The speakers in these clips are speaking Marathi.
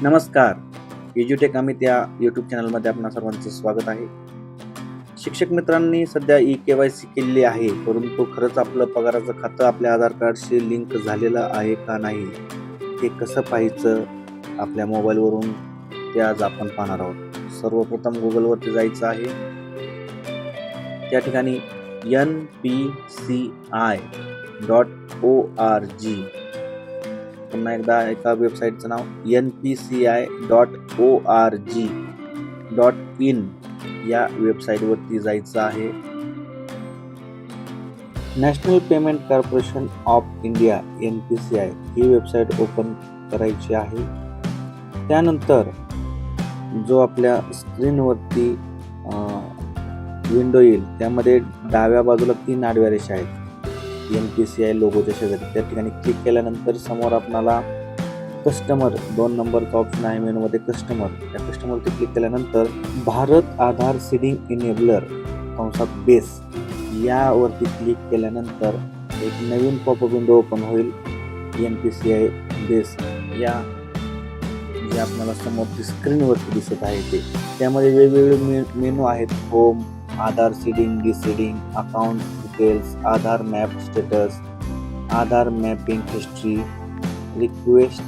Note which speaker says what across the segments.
Speaker 1: नमस्कार. एज्युटेक अमित या यूट्यूब चॅनलमध्ये आपणा सर्वांचं स्वागत आहे. शिक्षक मित्रांनी सध्या ई-के-वाय-सी केलेली आहे, परंतु खरंच आपलं पगाराचं खातं आपल्या आधार कार्डशी लिंक झालेलं आहे का नाही, हे कसं पाहायचं आपल्या मोबाईलवरून, ते आज आपण पाहणार आहोत. सर्वप्रथम गुगलवरती जायचं आहे. त्या ठिकाणी npci.org, पुन्हा एकदा एका वेबसाईटचं नाव npci.org.in या वेबसाईटवरती जायचं आहे. National payment corporation of India NPCI he website open करायची आहे. त्यानंतर जो आपल्या स्क्रीनवरती विंडो येईल त्यामध्ये डाव्या बाजूला 3 आडव्या रेषा आहेत NPCI लोगोच्या शेजारी. त्या ठिकाणी क्लिक केल्यानंतर समोर आपल्याला कस्टमर 2 नंबरचा ऑप्शन आहे मेनूमध्ये कस्टमर. त्या कस्टमरवरती क्लिक केल्यानंतर भारत आधार सीडिंग इनेबलर कंसात बेस यावरती क्लिक केल्यानंतर एक नवीन पॉपअप विंडो ओपन होईल. NPCI बेस या जे आपल्याला समोरची स्क्रीनवरती दिसत आहे ते, त्यामध्ये वेगवेगळे मेनू आहेत. Home, Aadhaar seeding, deseeding, account details, Aadhaar map status, Aadhaar mapping history, request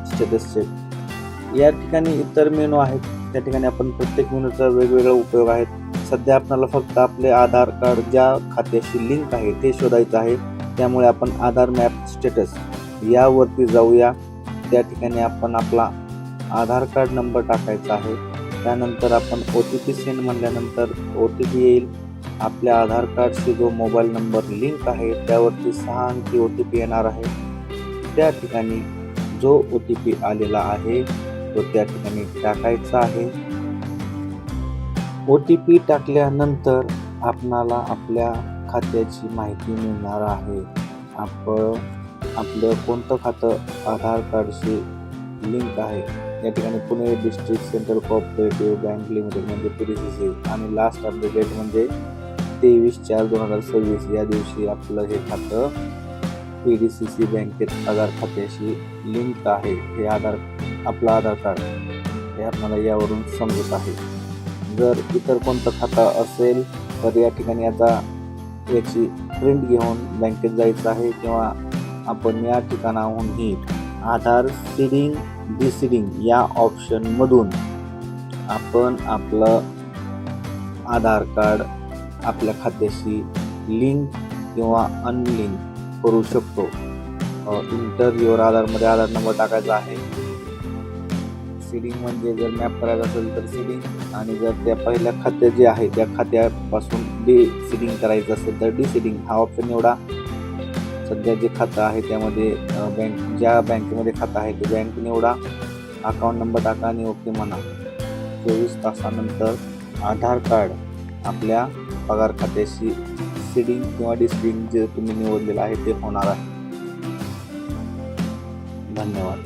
Speaker 1: status check. या ठिकाणी इतर मेनू आहेत. त्या ठिकाणी आपण प्रत्येक मेनूचा वेगवेगळा उपयोग आहेत. सध्या आपल्याला फक्त आपले आधार कार्ड ज्या खात्याशी लिंक आहे ते शोधायचं आहे. त्यामुळे आपण आधार मॅप स्टेटस यावरती जाऊया. त्या ठिकाणी आपण आपला आधार कार्ड नंबर टाकायचा आहे. त्यानंतर आपण OTP सेंड म्हणल्यानंतर OTP येईल. आपल्या आधार कार्डशी जो मोबाईल नंबर लिंक आहे त्यावरती 6 अंकी OTP येणार आहे. त्या ठिकाणी जो OTP आलेला आहे तो त्या ठिकाणी टाकायचा आहे. OTP टाकल्यानंतर आपणाला आपल्या खात्याची माहिती मिळणार आहे. आपलं कोणतं खातं आधार कार्डशी लिंक आहे. या ठिकाणी Pune district central cooperative bank limited म्हणजे PDCC आणि लास्ट अपडेट डेट म्हणजे 23/4/2026 या दिवशी आपलं हे खातं PDCC बँकेत आधार खात्याशी लिंक आहे. हे आपलं आधार कार्ड हे आपल्याला यावरून समजत आहे. जर इतर कोणतं खातं असेल तर या ठिकाणी याची प्रिंट घेऊन बँकेत जायचं आहे किंवा आपण या ठिकाणाहूनही आधार सीडिंग डिसीडिंग या ऑप्शनमधून आपण आपलं आधार कार्ड आपल्या खात्याशी लिंक किंवा अनलिंक करू शकतो. इंटर युअर आधारमध्ये आधार नंबर टाकायचा आहे. सीडिंग म्हणजे जर मॅप करायचं असेल तर सीडिंग, आणि जर त्या पहिल्या खाते जे आहे त्या खात्यापासून डिसीडिंग करायचं असेल तर डिसीडिंग हा ऑप्शन निवडा. सध्या जे खातं आहे त्यामध्ये ज्या बँकेमध्ये खातं आहे ते बँक निवडा. अकाउंट नंबर टाका आणि ओके म्हणा. 24 तासानंतर आधार कार्ड आपल्या पगार खात्याशी सीडिंग किंवा डिसीडिंग जे तुम्ही निवडलेलं आहे ते होणार आहे. धन्यवाद.